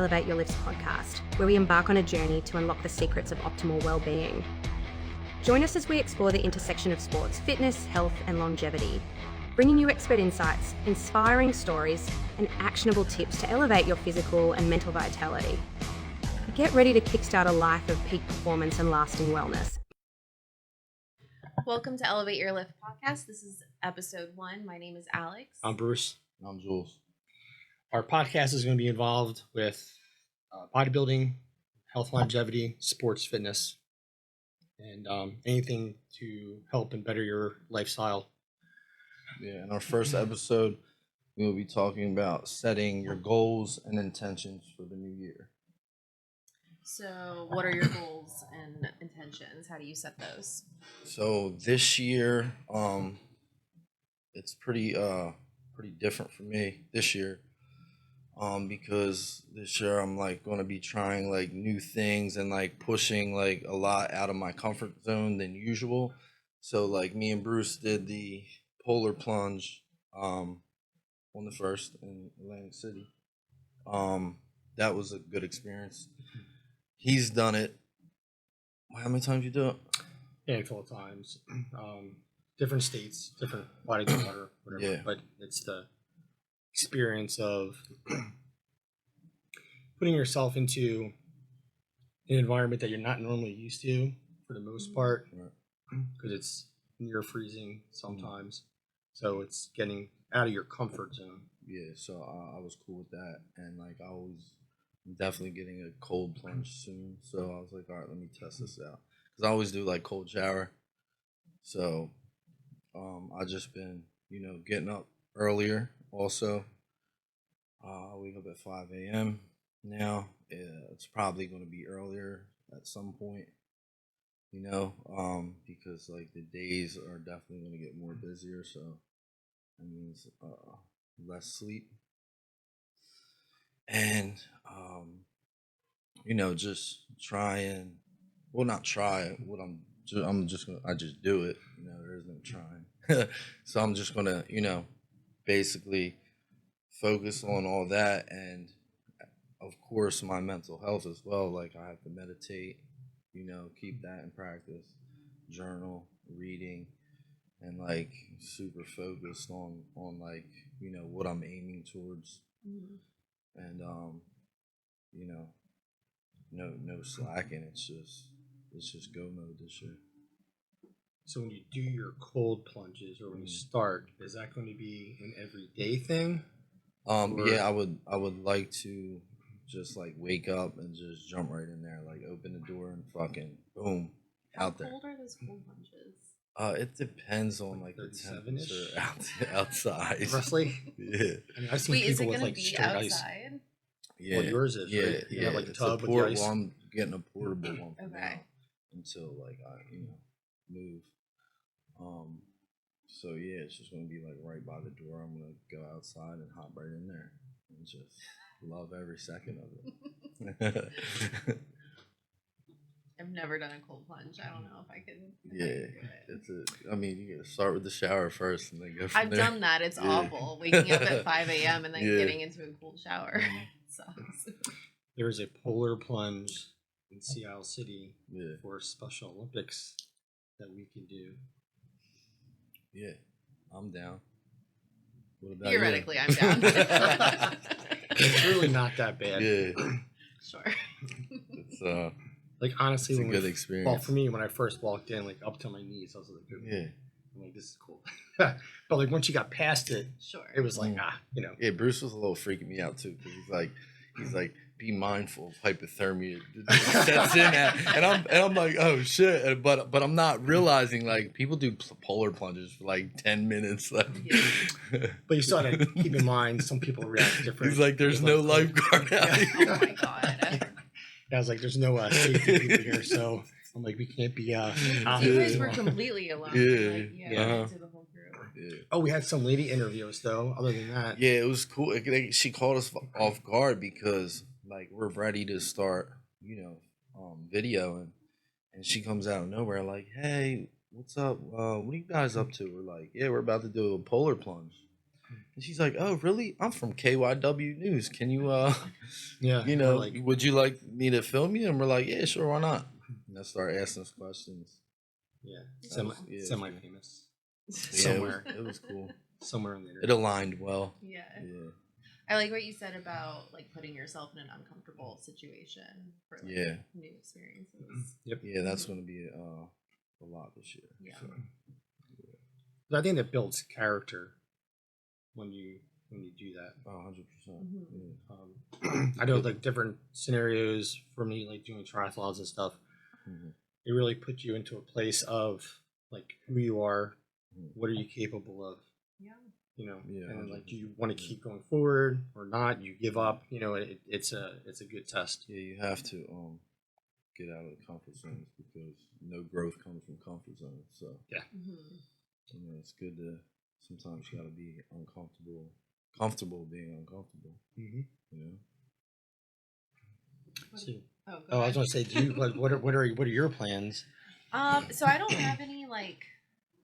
Elevate Your Lifts podcast, where we embark on a journey to unlock the secrets of optimal well-being. Join us as we explore the intersection of sports, fitness, health, and longevity, bringing you expert insights, inspiring stories, and actionable tips to elevate your physical and mental vitality. Get ready to kickstart a life of peak performance and lasting wellness. Welcome to Elevate Your Lift podcast. This is episode 1. My name is Alex. I'm Bruce. I'm Jules. Our podcast is going to be involved with bodybuilding, health, longevity, sports, fitness, and anything to help and better your lifestyle. Yeah, in our first episode, we will be talking about setting your goals and intentions for the new year. So, what are your goals and intentions? How do you set those? So this year, it's pretty different for me this year. Because this year I'm going to be trying new things and pushing a lot out of my comfort zone than usual. So me and Bruce did the polar plunge on the 1st in Atlantic City. That was a good experience. He's done it. How many times you do it? A handful of times. Different states, different bodies of water, whatever. Yeah. But it's the experience of putting yourself into an environment that you're not normally used to for the most part, because it's near freezing sometimes. So it's getting out of your comfort zone. Yeah, so I was cool with that, and I'm definitely getting a cold plunge soon. So I was like, all right, let me test this out, because I always do cold shower. So I just been getting up earlier. Also, I wake up at 5 a.m. now. It's probably going to be earlier at some point. Because the days are definitely going to get more busier. So that means less sleep. And, just try and, well, not try. I just do it. There is no trying. So I'm just going to, basically focus on all that. And of course, my mental health as well. I have to meditate, keep that in practice, journal, reading, and super focused on what I'm aiming towards. Mm-hmm. And no slacking. It's just go mode this year. So when you do your cold plunges, or when you start, is that going to be an everyday thing? Yeah, I would like to just wake up and just jump right in there, open the door and fucking boom, out there. How cold are those cold plunges? It depends on the temperature outside. Roughly? Yeah. I mean, I've seen Wait, is it people going to with be straight ice. outside? Yeah. Well, yours is, yeah, right? You yeah. have a It's tub with the ice. Well, I'm getting a portable one for now Okay. until I move. So yeah, it's just gonna be right by the door. I'm gonna go outside and hop right in there and just love every second of it. I've never done a cold plunge. I don't know if I can. Yeah, you gotta start with the shower first and then go from I've there. done that. It's awful. Waking up at 5 a.m. and then getting into a cold shower. Sucks. There's a polar plunge in Seattle City for Special Olympics that we can do. Yeah, I'm down. What about Theoretically, you? I'm down. It's really not that bad. Yeah. Sure. It's honestly, it's a good experience. Well, for me, when I first walked in, up to my knees, I was like, yeah. I'm like, this is cool. But once you got past it, Sure. it was Yeah, Bruce was a little freaking me out too, because he's like, be mindful of hypothermia sets in at, and I'm like, oh shit, but I'm not realizing people do polar plunges for 10 minutes. But you still got to keep in mind some people react different. He's like, there's no lifeguard out here. Oh my god. I was like, there's no safety people here, so I'm like, we can't be. You guys were completely alone. Yeah. To the whole group. Yeah. Oh, we had some lady interviews though. Other than that, Yeah, it was cool. She caught us off guard because we're ready to start, videoing, and she comes out of nowhere hey, what's up? What are you guys up to? We're like, yeah, we're about to do a polar plunge. And she's like, "Oh, really? I'm from KYW News. Can you, Yeah. you we're know, like, would you like me to film you?" And we're like, "Yeah, sure, why not?" And I start asking us questions. yeah, That was- yeah, it was semi cool. famous. Yeah, Somewhere. it was cool. Somewhere in It there. aligned well. Yeah. Yeah, I like what you said about like putting yourself in an uncomfortable situation for like Yeah. new experiences. Yep. yeah, that's gonna be a lot this year. Yeah. So. But I think that builds character when you do that. 100%. Mhm. I know like different scenarios for me, like doing triathlons and stuff. Mhm. It really puts you into a place of like who you are, Mhm. what are you capable of, Yeah. you know, Yeah, and like 100%. do you want to keep going forward or not? You give up, you know. It's a good test. Yeah, you have to get out of the comfort zones because no growth comes from comfort zones. So Mhm. it's good to sometimes you gotta be comfortable being uncomfortable. Mm-hmm. You know. So, Oh, go I was ahead. gonna say, do you what are your plans? So I don't have any like.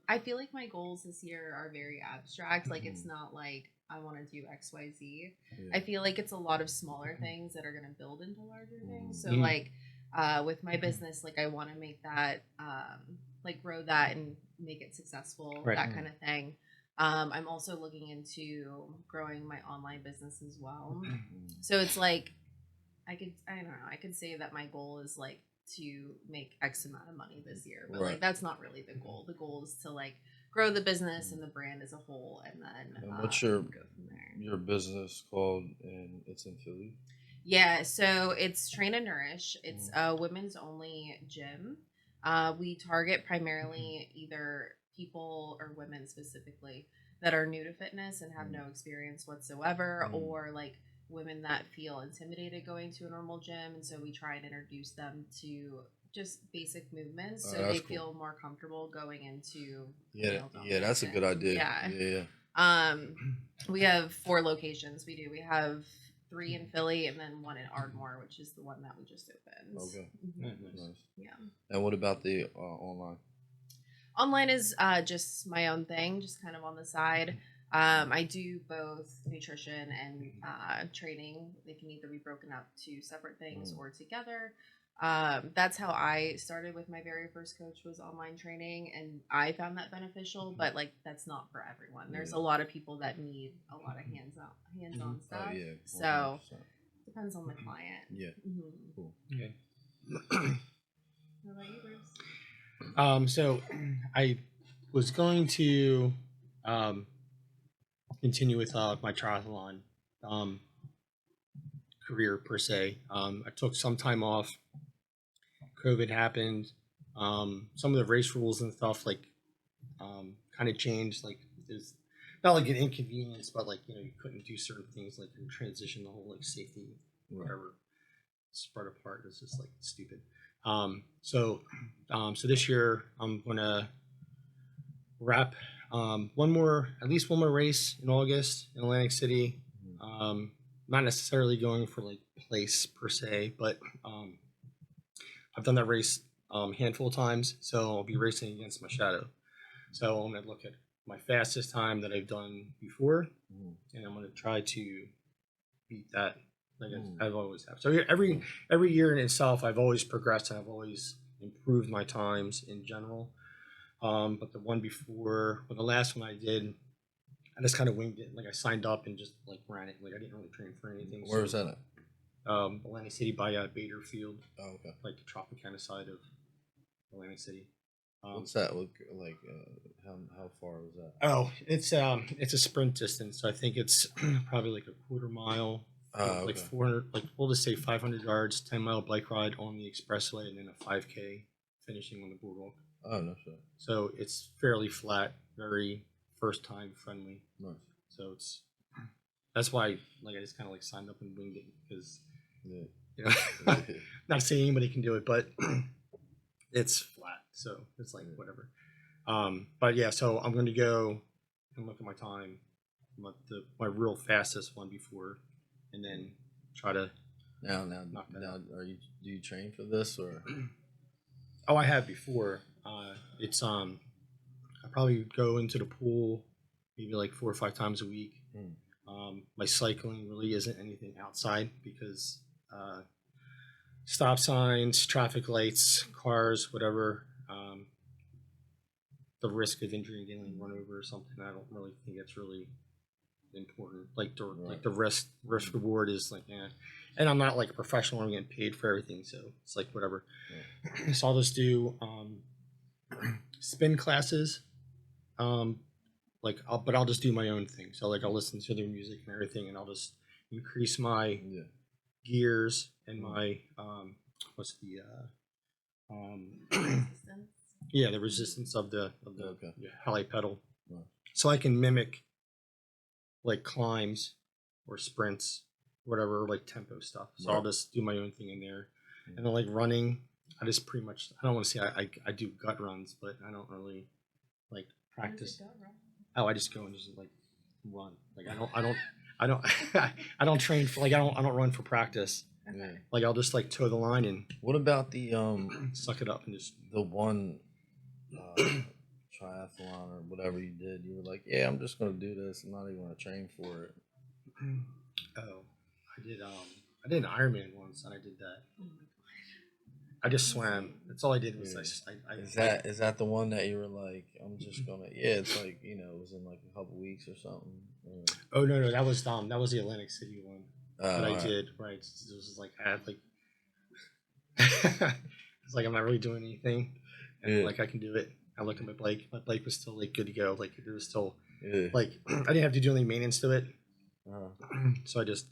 I feel like my goals this year are very abstract. Like it's not like I want to do X, Y, Z. Yeah. I feel like it's a lot of smaller things that are gonna build into larger things. So Mhm. like, with my business, like I want to make that, like grow that and make it successful, Right. that kind of thing. I'm also looking into growing my online business as well. So it's like I don't know, I could say that my goal is like to make X amount of money this year, but Right. like that's not really the goal. The goal is to like grow the business and the brand as a whole, and then And what's your go from there. your business called? And it's in Philly. Yeah, so it's Train and Nourish. It's a women's only gym. We target primarily either people or women specifically that are new to fitness and have no experience whatsoever, or like women that feel intimidated going to a normal gym. And so we try and introduce them to just basic movements so Oh, that's they cool. feel more comfortable going into Yeah, male-dominated that's a good gym. idea. Yeah. Yeah. We have 4 locations. We have 3 in Philly and then 1 in Ardmore, which is the one that we just opened. Okay. Mhm. Nice. Yeah. And what about the online? Online is just my own thing, just kind of on the side. I do both nutrition and training. They can either be broken up to separate things or together. That's how I started with my very first coach was online training, and I found that beneficial. But like, that's not for everyone. There's a lot of people that need a lot of hands-on stuff. Oh yeah. So 100%. depends on the client. Yeah. Mhm. Cool. Okay. What about you, Bruce? So I was going to continue with my triathlon career per se. I took some time off. COVID happened. Some of the race rules and stuff like kind of changed. Like there's not like an inconvenience, but like you couldn't do certain things like in transition. The whole like safety whatever spread apart. It's just like stupid. So this year I'm gonna wrap at least one more race in August in Atlantic City. Not necessarily going for like place per se, but I've done that race handful of times, so I'll be racing against my shadow. So I'm gonna look at my fastest time that I've done before, and I'm gonna try to beat that like I've always have. So every year in itself, I've always progressed and I've always improved my times in general. But the one before, the last one I did, I just kind of winged it. Like I signed up and just like ran it. Like I didn't really train for anything. Where was that at? Atlantic City by Bader Field. Oh, okay. Like the Tropicana side of Atlantic City. What's that look like? How far was that? Oh, it's a sprint distance. So I think it's probably like a quarter mile. Oh, like okay. 400, like we'll just say 500 yards, 10-mile bike ride on the expressway, and then a 5K finishing on the boardwalk. Oh, no shit. So it's fairly flat, very first time friendly. Nice. So that's why like I just kind of like signed up and winged it because Yeah. not saying anybody can do it, but it's flat, so it's like whatever. But yeah, so I'm going to go and look at my time, my real fastest one before, and then try to. Now, knock that out. do you train for this or? Oh, I have before. It's I probably go into the pool maybe like 4 or 5 times a week. My cycling really isn't anything outside because stop signs, traffic lights, cars, whatever. The risk of injury and getting run over or something, I don't really think it's really important. Like the risk reward is like, yeah. And I'm not like a professional. I'm getting paid for everything, so it's like whatever. Yeah. So I'll just do spin classes. But I'll just do my own thing. So like I'll listen to their music and everything, and I'll just increase my gears and my what's the the resistance of the heli pedal, so I can mimic like climbs or sprints, whatever, like tempo stuff. So I'll just do my own thing in there, and then like running, I just pretty much, I don't want to say I do gut runs, but I don't really like practice. Oh, I just go and just like run. Like I don't I don't train for, like I don't run for practice. Okay. Like I'll just like toe the line and What about the suck it up and just the one triathlon or whatever you did? You were like, yeah, I'm just gonna do this. I'm not even gonna train for it. Oh, I did an Ironman once, and I did that. I just swam. That's all I did was Is that the one that you were like, I'm just gonna, it's like, it was in like a couple weeks or something. Oh no, that was the Atlantic City one that I did. Right, it was like I had like it's like I'm not really doing anything, and like I can do it. I looked at my bike. My bike was still like good to go. Like it was still like I didn't have to do any maintenance to it. So I just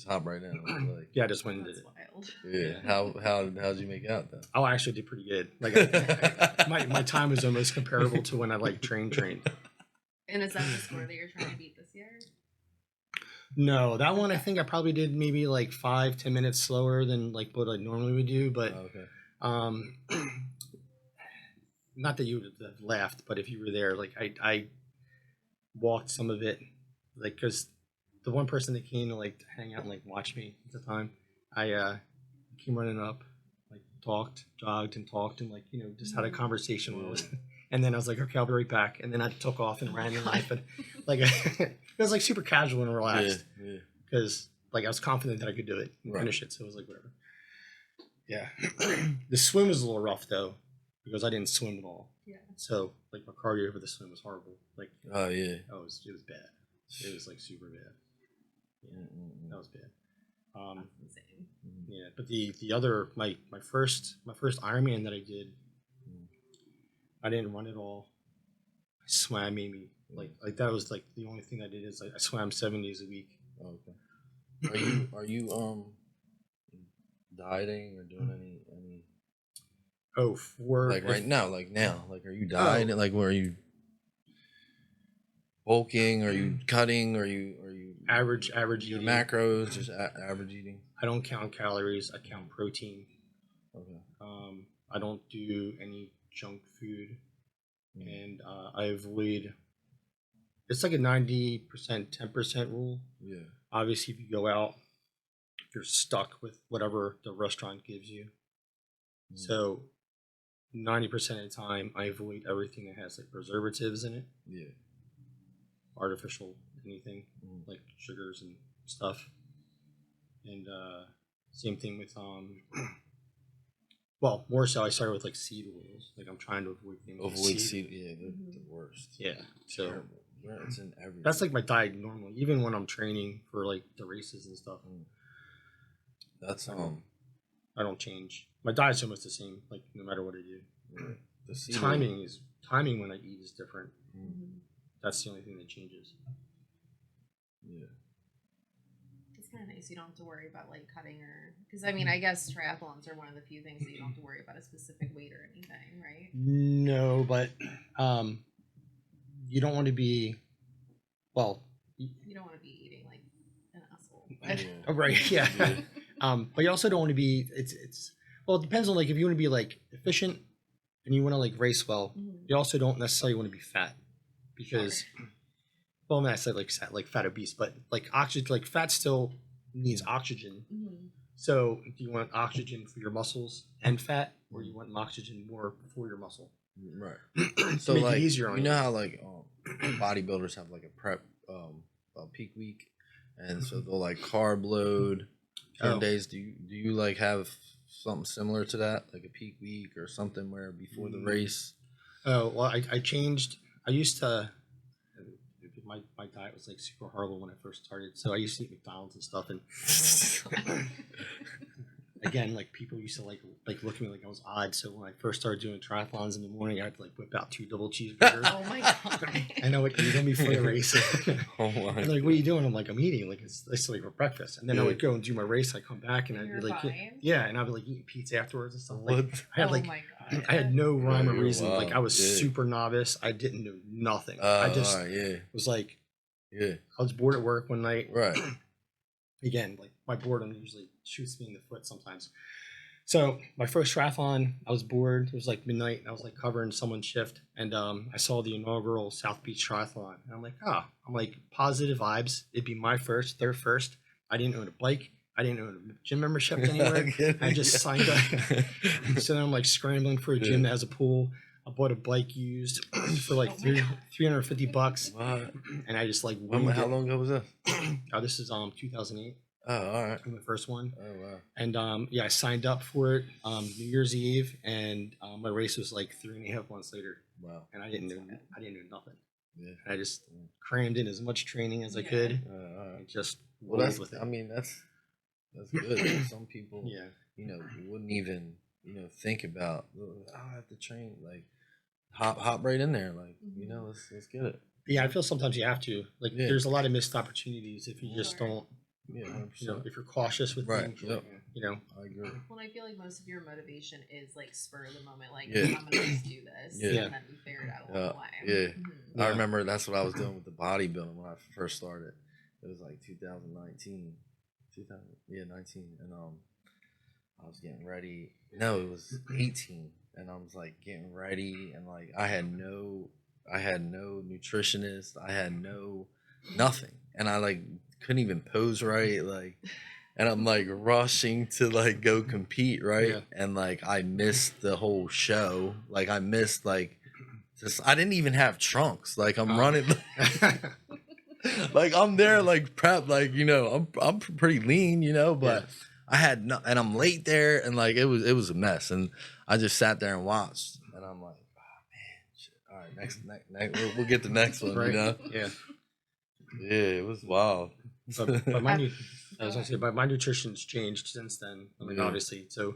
hop right in. Like, yeah, I just went and did it. Wild. Yeah. How'd you make out though? Oh, I actually did pretty good. Like my time was almost comparable to when I like trained. And is that the score that you're trying to beat this year? No, that one I think I probably did maybe like 5-10 minutes slower than like what I normally would do. But not that you would have laughed, but if you were there, like I walked some of it, like because the one person that came to like hang out and like watch me at the time, I came running up, like jogged and talked and like just had a conversation with him. And then I was like, okay, I'll be right back. And then I took off and ran and life, and like it was like super casual and relaxed because like I was confident that I could do it and finish it. So it was like whatever. Yeah, the swim was a little rough though because I didn't swim at all. Yeah. So like my cardio for the swim was horrible. Like it was bad. It was like super bad. Yeah, that was bad. That's insane. Yeah, but the other my first Ironman that I did, I didn't run at all. I swam maybe like that was like the only thing I did is I swam 7 days a week. Oh, okay. Are you dieting or doing any? Oh, for like right now, like are you dieting? Like, where are you? Bulking? Are you cutting? Are you average eating? Macros, just average eating? I don't count calories. I count protein. Okay. I don't do any junk food, and I avoid. It's like a 90%, 10% rule. Yeah. Obviously, if you go out, you're stuck with whatever the restaurant gives you. So, 90% of the time, I avoid everything that has like preservatives in it. Yeah. Artificial anything like sugars and stuff, and same thing with well, more so I started with like seed oils. Like I'm trying to avoid things. Seed. Yeah, they're the worst. Yeah, so terrible. It's in everything. That's like my diet normally, even when I'm training for like the races and stuff. That's I don't change. My diet's almost the same, like no matter what I do. Right. The timing when I eat is different. That's the only thing that changes. Yeah. It's kind of nice. You don't have to worry about like cutting or, because I mean, I guess triathlons are one of the few things that you don't have to worry about a specific weight or anything, right? No, but you don't want to be, well. You don't want to be eating like an asshole. Oh, right. Yeah. But you also don't want to be. Well, it depends on like if you want to be like efficient and you want to like race well. You also don't necessarily want to be fat. Because, well, I mean, I said like fat obese, but like oxygen, like fat still needs oxygen. So, do you want oxygen for your muscles and fat, or you want oxygen more for your muscle? Right. So, make like, it easier on you know how like bodybuilders have like a prep a peak week, and so they'll like carb load certain days. Do you like have something similar to that, like a peak week or something where before the race? Oh well, I changed. I used to. My diet was like super horrible when I first started, so I used to eat McDonald's and stuff, and again, like people used to like look at me like I was odd. So when I first started doing triathlons in the morning, I had to like whip out 2 double cheeseburgers. Oh my god! And I would eat them before the race. Oh my! And like, what are you doing? I'm like, I'm eating. Like it's like for breakfast. And then I would go and do my race. I come back and I'd be like, yeah, and I'd be like eating pizza afterwards and stuff. Like, I had like, I had no rhyme or reason. Wow. Like I was super novice. I didn't know nothing. I just was like, I was bored at work one night. Right. Again, like my boredom usually shoots me in the foot sometimes. So my first triathlon, I was bored. It was like midnight, and I was like covering someone's shift, and I saw the inaugural South Beach Triathlon, and I'm like, I'm like positive vibes. It'd be my first, their first. I didn't own a bike. I didn't own a gym membership anywhere. I just signed up. So then I'm like scrambling for a gym that has a pool. I bought a bike used for like $350, and I just like how long ago was that? This is 2008. Oh, all right. The first one. Oh wow. And I signed up for it New Year's Eve, and my race was like 3.5 months later. Wow. And I didn't know nothing. Yeah. I just crammed in as much training as I could. And just that's with it. I mean that's good. Some people, you wouldn't even think about. I have to train, like hop right in there, like let's get it. Yeah, I feel sometimes you have to. Like, there's a lot of missed opportunities if you just don't. Yeah, if you're cautious with things, I agree. Well, I feel like most of your motivation is like spur of the moment, like I'm gonna just do this, and then you figure it out along the way. Yeah. I remember that's what I was doing with the bodybuilding when I first started. It was like 2019, 19, and I was getting ready. No, it was 18, and I was like getting ready, and like I had no nutritionist, I had nothing, and I like couldn't even pose right, like, and I'm like rushing to like go compete, right? And like I missed the whole show. Like I missed like I didn't even have trunks. Like I'm running like I'm there like prep, like I'm pretty lean, but I had no, and I'm late there, and like it was a mess, and I just sat there and watched, and I'm like, oh man, shit. All right, next we'll get the next one, Yeah, it was wild. But my nutrition's changed since then. I mean, obviously. So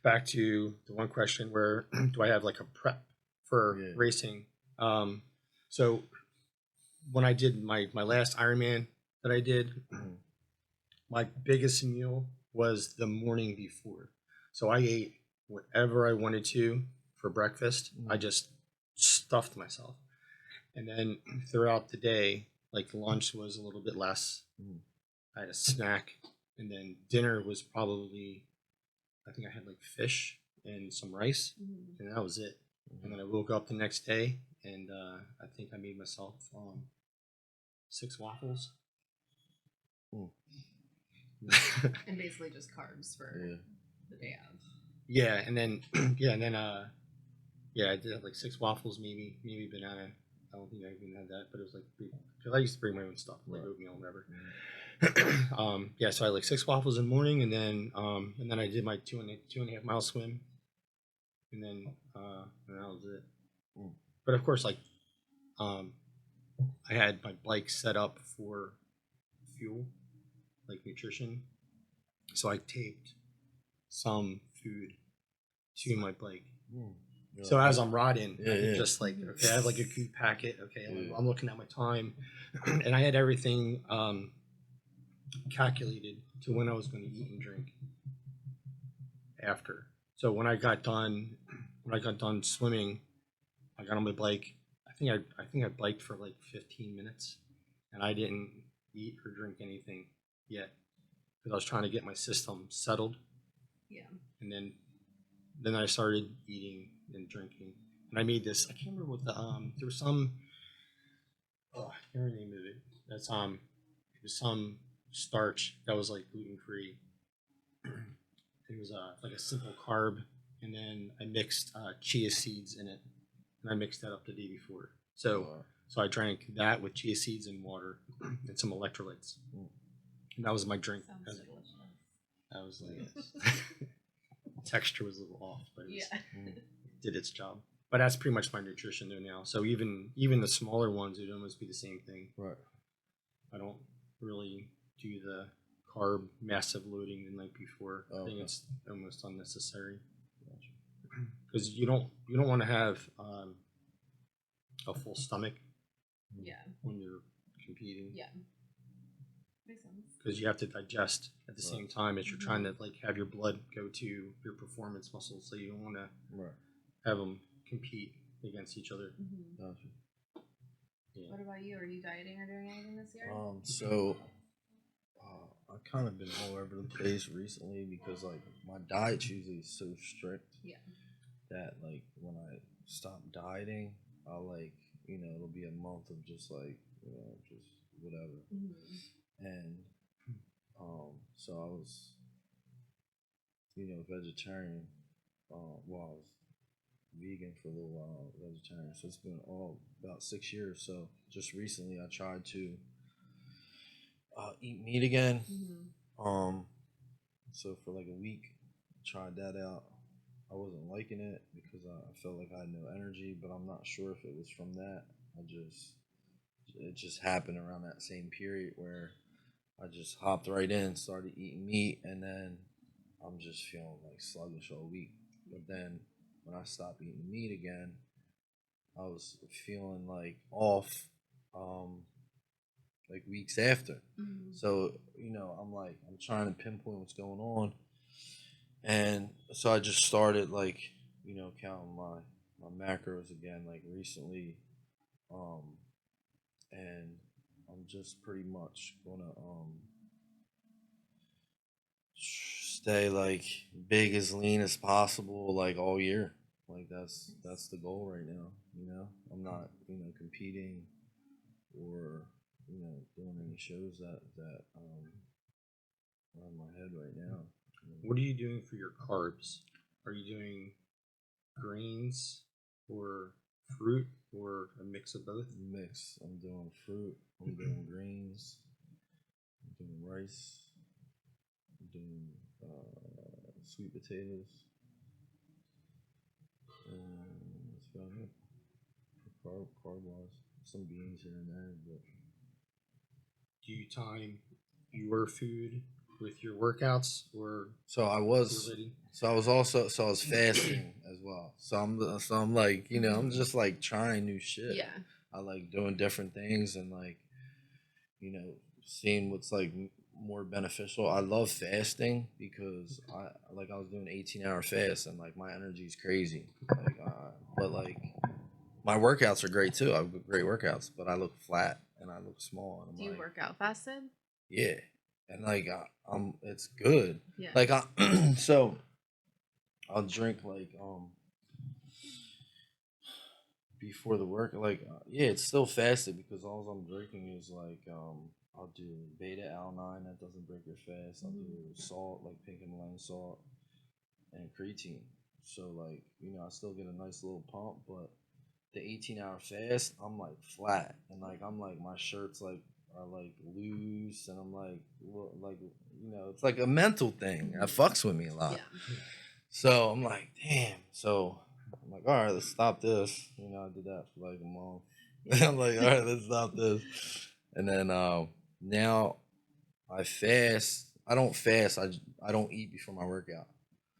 back to the one question, where do I have like a prep for racing? So when I did my last Ironman that I did, my biggest meal was the morning before. So I ate whatever I wanted to for breakfast. I just stuffed myself, and then throughout the day, like lunch was a little bit less. I had a snack, and then dinner was probably, I think I had like fish and some rice, and that was it. And then I woke up the next day, and I think I made myself 6 waffles. And basically just carbs for the day of. Yeah, and then I did have like 6 waffles, maybe banana. I don't think I even had that, but it was like, because I used to bring my own stuff, like oatmeal and whatever. So I had like 6 waffles in the morning, and then I did my 2.5 mile swim, and then that was it. But of course, like I had my bike set up for fuel, like nutrition, so I taped some food to my bike. So as I'm riding, just like, okay, I have like a good packet. Okay, I'm looking at my time, and I had everything calculated to when I was going to eat and drink after. So when I got done swimming, I got on my bike. I think I biked for like 15 minutes, and I didn't eat or drink anything yet because I was trying to get my system settled. Yeah. And then I started eating and drinking, and I made this. I can't remember what there was some. Oh, I can't remember the name of it. That's it was some starch that was like gluten free. It was like a simple carb, and then I mixed chia seeds in it, and I mixed that up the day before. So So I drank that with chia seeds and water and some electrolytes. And that was my drink. Sounds delicious. That was like texture was a little off, but it did its job. But that's pretty much my nutrition there now. So even the smaller ones, it'd almost be the same thing. Right. I don't really do the carb massive loading the night before. I think it's almost unnecessary. Because you don't want to have a full stomach when you're competing. Yeah. Makes sense. Because you have to digest at the same time as you're trying to like have your blood go to your performance muscles, so you don't want to have them compete against each other. Gotcha. Yeah. What about you? Are you dieting or doing anything this year? So I've kind of been all over the place recently because like my diet's usually so strict that like when I stop dieting, I'll like, you know, it'll be a month of just like, you know, just whatever. And so I was, you know, vegetarian. Well, I was vegan for a little while, vegetarian. So it's been all about 6 years. So just recently I tried to eat meat again. So for like a week, tried that out. I wasn't liking it because I felt like I had no energy, but I'm not sure if it was from that. It just happened around that same period where I just hopped right in, started eating meat, and then I'm just feeling like sluggish all week. But then when I stopped eating meat again, I was feeling like off like weeks after. So, you know, I'm trying to pinpoint what's going on. And so I just started like, you know, counting my macros again like recently. And I'm just pretty much gonna stay like big as lean as possible like all year. Like that's the goal right now, you know. I'm not, you know, competing or, you know, doing any shows that are in my head right now. What are you doing for your carbs? Are you doing grains or fruit or a mix of both? Mix. I'm doing fruit. I'm doing greens. I'm doing rice. I'm doing sweet potatoes. That's about it. Carb wise, some beans here and there. But do you time your food with your workouts, or I was fasting as well. So I'm like, you know, I'm just like trying new shit. Yeah. I like doing different things and like, you know, seeing what's like more beneficial. I love fasting because I was doing 18-hour fast and like my energy's crazy. Like, but like my workouts are great too. I have great workouts, but I look flat and I look small. And do you work out fasted? Yeah. And like it's good. Yeah. Like so I'll drink like before the work, like yeah, it's still fasted because all I'm drinking is like I'll do beta alanine that doesn't break your fast. I'll do salt like pink Himalayan salt and creatine. So like, you know, I still get a nice little pump, but the 18-hour fast, I'm like flat and like I'm like my shirts like are like loose and I'm like you know, it's like a mental thing. That fucks with me a lot. Yeah. So I'm like, damn. So I'm like, all right, let's stop this. You know, I did that for like a month. I'm like, all right, let's stop this. And then now I fast. I don't fast. I don't eat before my workout.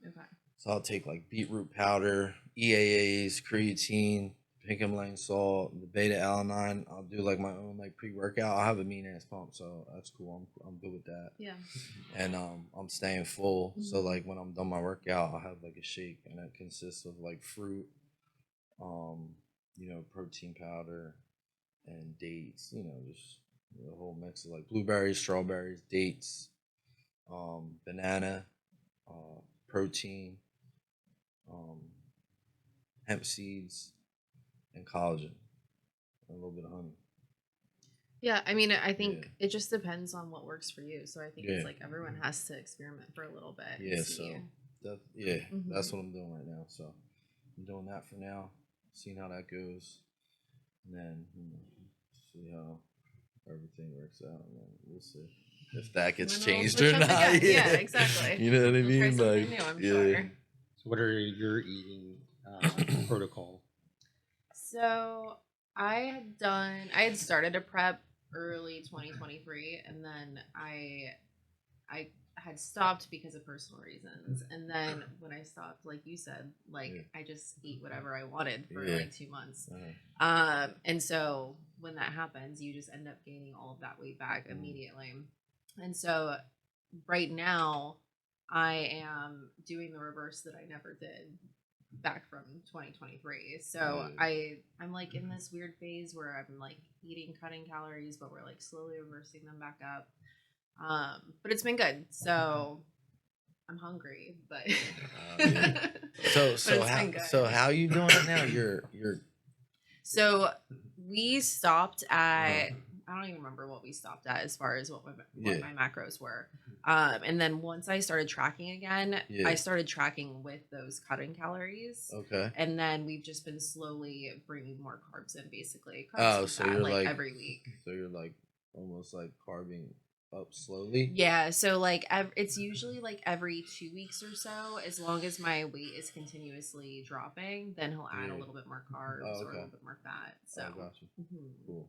Okay. So I'll take like beetroot powder, EAAs, creatine, pink Himalayan salt, the beta alanine. I'll do like my own like pre-workout. I'll have a mean ass pump, so that's cool. I'm good with that. Yeah. And I'm staying full. So like when I'm done my workout, I'll have like a shake, and that consists of like fruit, you know, protein powder, and dates. You know, just a whole mix of like blueberries, strawberries, dates, banana, protein, hemp seeds, and collagen, and a little bit of honey. Yeah, I mean, I think it just depends on what works for you. So I think it's like everyone has to experiment for a little bit. Yeah, so that's what I'm doing right now. So I'm doing that for now, seeing how that goes, and then see how everything works out, and then we'll see if that gets And then we'll changed switch or up not. again. Yeah, exactly. You know what I We'll try mean? something Like, new, I'm yeah. sure. So what are your eating protocol? So I had started a prep early 2023, and then I had stopped because of personal reasons. And then when I stopped, like you said, like I just eat whatever I wanted for like 2 months. And so when that happens, you just end up gaining all of that weight back immediately. And so right now I am doing the reverse that I never did back from 2023. So I'm like in this weird phase where I'm like eating, cutting calories, but we're like slowly reversing them back up. But it's been good. So I'm hungry, but so how you doing it now? You're So we stopped at I don't even remember what we stopped at as far as what my macros were. And then once I started tracking again, I started tracking with those cutting calories. okay. And then we've just been slowly bringing more carbs in, basically. So you're like every week. So you're like almost like carving up slowly. Yeah, so like it's usually like every 2 weeks or so. As long as my weight is continuously dropping, then he'll add a little bit more carbs or a little bit more fat. So gotcha. Cool.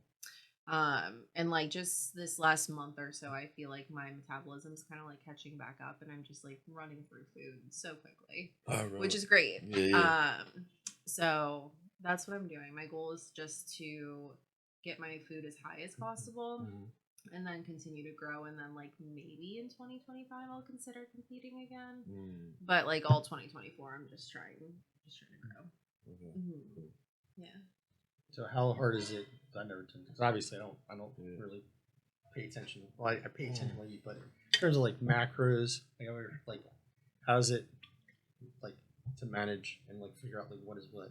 And like just this last month or so, I feel like my metabolism's kind of like catching back up, and I'm just like running through food so quickly, which is great. So that's what I'm doing. My goal is just to get my food as high as possible. And then continue to grow, and then like maybe in 2025 I'll consider competing again. But like all 2024, I'm just trying to grow. Yeah. So how hard is it? I never done because obviously I don't really pay attention. Well, I pay attention when I eat, but in terms of like macros, like how's it like to manage and like figure out like what is what?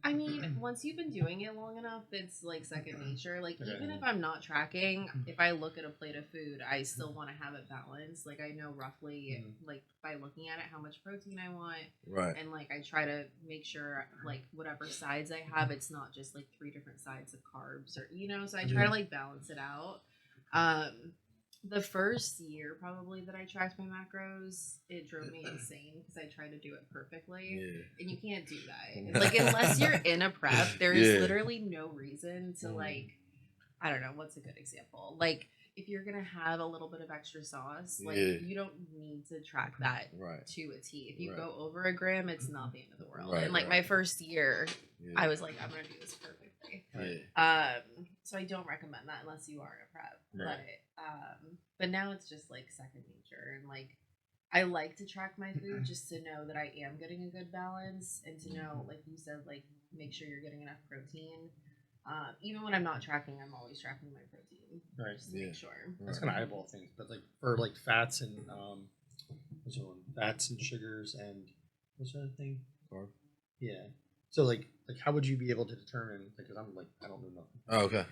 I mean, once you've been doing it long enough, it's like second nature. Like even if I'm not tracking, if I look at a plate of food, I still want to have it balanced. Like I know roughly, like by looking at it, how much protein I want, right? And like I try to make sure, like whatever sides I have, it's not just like 3 different sides of carbs, or So I try to like balance it out. The first year probably that I tracked my macros, it drove me insane because I tried to do it perfectly, and you can't do that. Like unless you're in a prep, there is literally no reason to like, I don't know, what's a good example? Like if you're gonna have a little bit of extra sauce, like you don't need to track that to a T. If you go over a gram, it's not the end of the world. And like my first year, I was like, I'm gonna do this perfectly. So I don't recommend that unless you are in a prep. But now it's just like second nature, and like I like to track my food just to know that I am getting a good balance, and to know, like you said, like make sure you're getting enough protein. Even when I'm not tracking, I'm always tracking my protein, just to make sure. That's kind of eyeball things, but like for like fats and what's the one? Fats and sugars and what's the other thing? Carb. Yeah. So like how would you be able to determine? Because I'm like I don't know nothing. Oh, okay.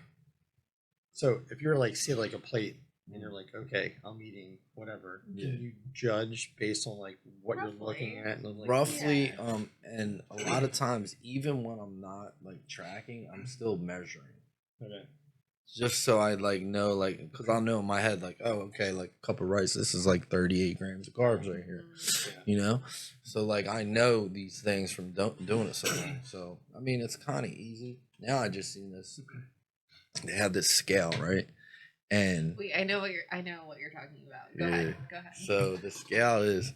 So if you're like see like a plate and you're like, okay, I'm eating whatever, can you judge based on like what you're looking at? And like, roughly, and a lot of times, even when I'm not like tracking, I'm still measuring. Okay. Just so I like know, like, because I'll know in my head, like, oh, okay, like a cup of rice, this is like 38 grams of carbs right here, you know? So like I know these things from doing it so long. So I mean, it's kind of easy. Now I just seen this. They have this scale, right? And wait, I know what you're talking about. Go ahead. So the scale is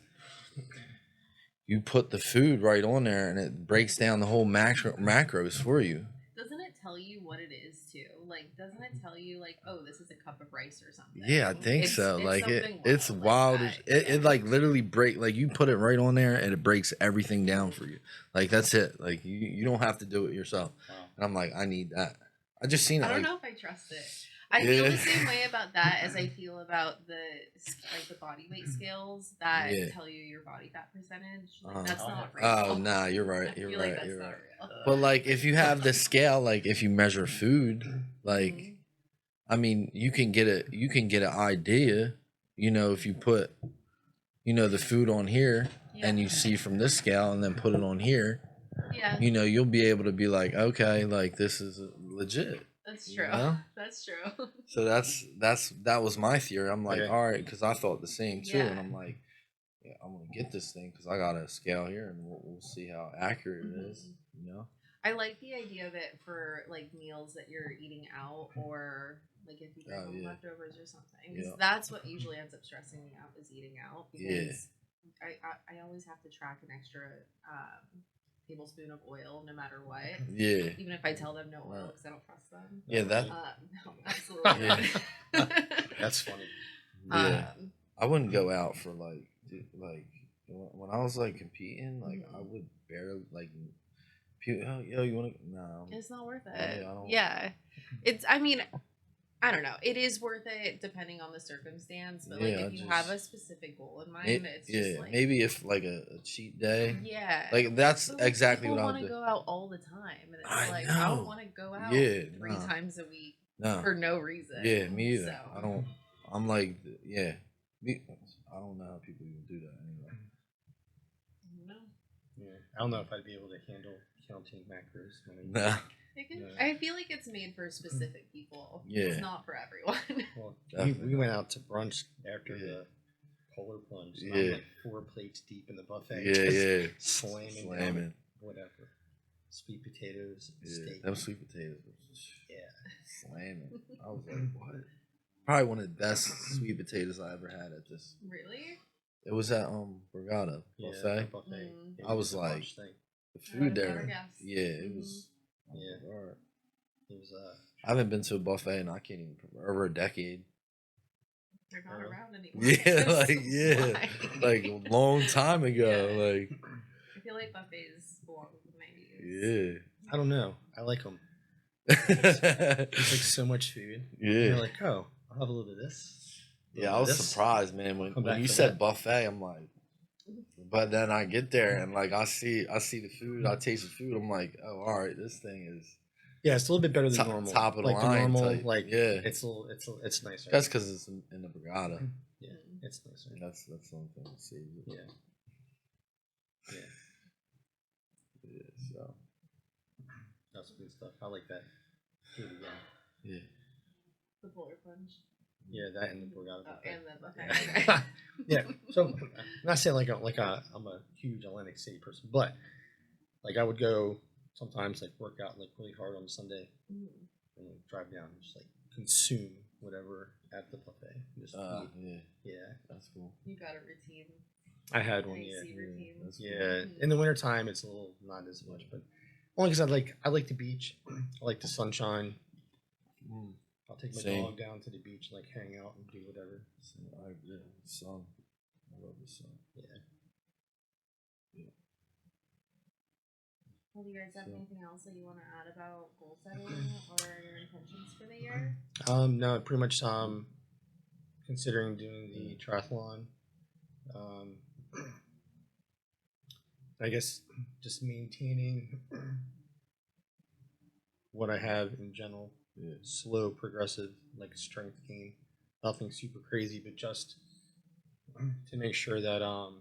you put the food right on there, and it breaks down the whole macros for you. Doesn't it tell you what it is too? Like, doesn't it tell you like, oh, this is a cup of rice or something? Yeah, I think so. Like it's wild. Like it like literally break. Like you put it right on there, and it breaks everything down for you. Like that's it. Like you don't have to do it yourself. Wow. And I'm like, I need that. I just seen it. I don't know if I trust it. I feel the same way about that as I feel about the body weight scales that tell you your body fat percentage. Like, that's not real. Oh, nah, you're right. You're right. Like you're right. Real. But like, if you have the scale, like if you measure food, like, I mean, you can get an idea. You know, if you put, the food on here, and you see from this scale, and then put it on here. Yeah. You'll be able to be like, okay, like this is legit. That's You true. know? That's true. So that was my theory. I'm like, Okay. all right, because I thought the same too, and Yeah. I'm like, yeah, I'm gonna get this thing because I got a scale here, and we'll see how accurate it is. You know? I like the idea of it for like meals that you're eating out, or like if you bring Oh, home yeah. leftovers or something, because Yeah. that's what usually ends up stressing me out is eating out. Yeah. Because I always have to track an extra tablespoon of oil no matter what, Yeah. even if I tell them no oil Right. because I don't trust them. Yeah. That. No, absolutely not. That's funny. Yeah. Um, I wouldn't go out for like when I was like competing, like I would barely like. Oh, yo, you want to? No. It's not worth Yeah, it. I don't- Yeah. It's, I mean, I don't know. It is worth it depending on the circumstance, but like Yeah, if you just- have a specific goal in mind, it's yeah, just like maybe if like a cheat day. yeah. Like that's But, like, exactly people what I want would to do. go out all the time, and it's I like I know. don't want to go out Yeah, 3 nah. times a week No. for no reason. Yeah, me either. So. I don't. I'm like, yeah. I don't know how people even do that anyway. No. Yeah. I don't know if I'd be able to handle counting macros. Nah. Yeah. I feel like it's made for specific people. Yeah. It's not for everyone. Well, Definitely we went out to brunch after Yeah. the polar plunge. And Yeah. I'm like 4 plates deep in the buffet. Yeah, just yeah. Slamming. Slamming. Down whatever. Sweet potatoes, Yeah. steak. Them sweet potatoes. Yeah. Slamming. I was like, what? Probably one of the best sweet potatoes I ever had at this. Really? It was at Borgata Yeah, buffet. the buffet. Mm. Yeah, I was the like, brunch thing. The food never there. guessed. Yeah, it was. I was Yeah. like, all right. It was I haven't been to a buffet in I can't even over a decade. They're not Oh. around anymore. Yeah, That's like yeah, why. like a long time ago. Yeah. Like I feel like buffets belong with the 90s. yeah. I don't know. I like them. yeah, It's like so much food. You're like, oh, I'll have a little bit of this. I was surprised, man, when Come back you for said that. buffet. I'm like, but then I get there and like I see the food, I taste the food. I'm like, oh, all right, this thing is. Yeah, it's a little bit better than Top- normal. top of the like line the normal, type. like Yeah. it's nicer. That's because it's in the Borgata. Yeah, it's nicer. That's something to see. Yeah. Yeah, Yeah, so that's good stuff. I like that. Do it again. yeah. The polar plunge. Yeah, that and the Borgata. Oh, buffet. and the buffet. Yeah. Okay. Yeah. So I'm not saying I'm a huge Atlantic City person, but like I would go sometimes like work out like really hard on Sunday Mm. and like drive down and just like consume whatever at the buffet. Just eat. Yeah, Yeah. that's cool. You got a routine. I had one, Nice yeah. routine. That's cool. Yeah. In the wintertime it's a little not as much, but only because I like the beach. I like the sunshine. Mm. I'll take my Same. dog down to the beach, like hang out and do whatever. So, yeah, sun. I love the sun. Yeah. Well, do you guys have So- anything else that you want to add about goal setting or your intentions for the year? No, pretty much considering doing the triathlon. I guess just maintaining what I have in general. Yeah. Slow, progressive, like strength gain. Nothing super crazy, but just to make sure that I'm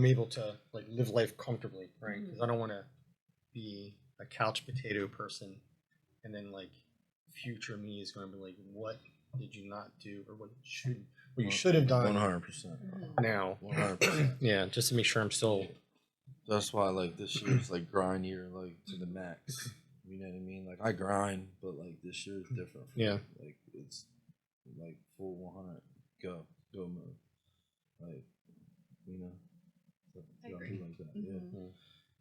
able to like live life comfortably, right? Because I don't want to be a couch potato person, and then like future me is going to be like, what did you not do, or what you should have done 100%. now? 100%. Yeah, just to make sure I'm still. That's why like this year's like grind year like to the max. You know what I mean? Like I grind, but like this year is different. For Yeah. me. Like it's like full 100 go mode. Like you know. So, I yeah, agree. like that. Mhm. Yeah.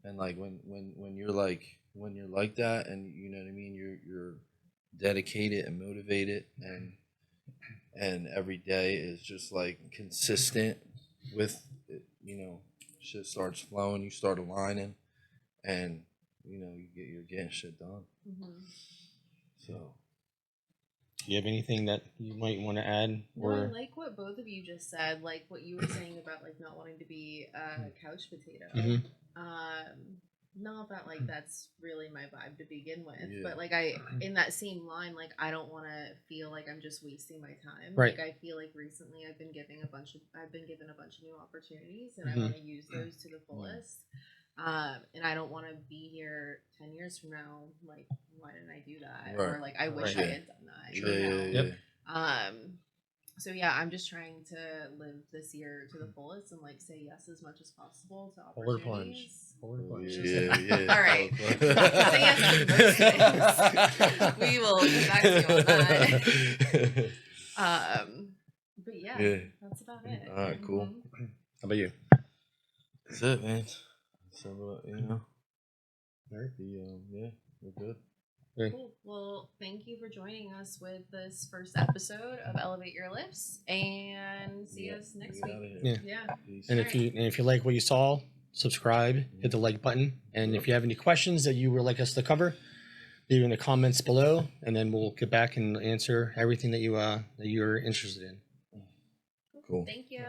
And like when you're like that, and you know what I mean, you're dedicated and motivated, and every day is just like consistent with it, you know, shit starts flowing, you start aligning, and you know you're getting shit done. Mm-hmm. So Do you have anything that you might want to add? No, I like what both of you just said, like what you were saying about like not wanting to be a couch potato. Mhm. Not that like that's really my vibe to begin with, Yeah. but like I in that same line, like I don't want to feel like I'm just wasting my time. Right. Like I feel like recently I've been given a bunch of new opportunities, and Mhm. I want to use those to the fullest. And I don't want to be here 10 years from now, like why didn't I do that? Right. Or like, I wish Right. I had done that. Yeah, you yeah, know? Yep. yeah. So yeah, I'm just trying to live this year to the fullest and like say yes as much as possible to Polar opportunities. plunge. Polar plunge. Yeah, yeah. All right. Say yes to most things. We will get back to you on that. But yeah, Yeah. that's about it. All right, cool. Mhm. How about you? That's it, man. So, you know, All right. yeah, we're good. Cool. Well, thank you for joining us with this first episode of Elevate Your Lifts, and see us next Get week. outta here. Yeah. Yeah. Peace. And if you like what you saw, subscribe, hit the like button, and if you have any questions that you would like us to cover, leave in the comments below, and then we'll get back and answer everything that you're interested in. Cool. Thank you.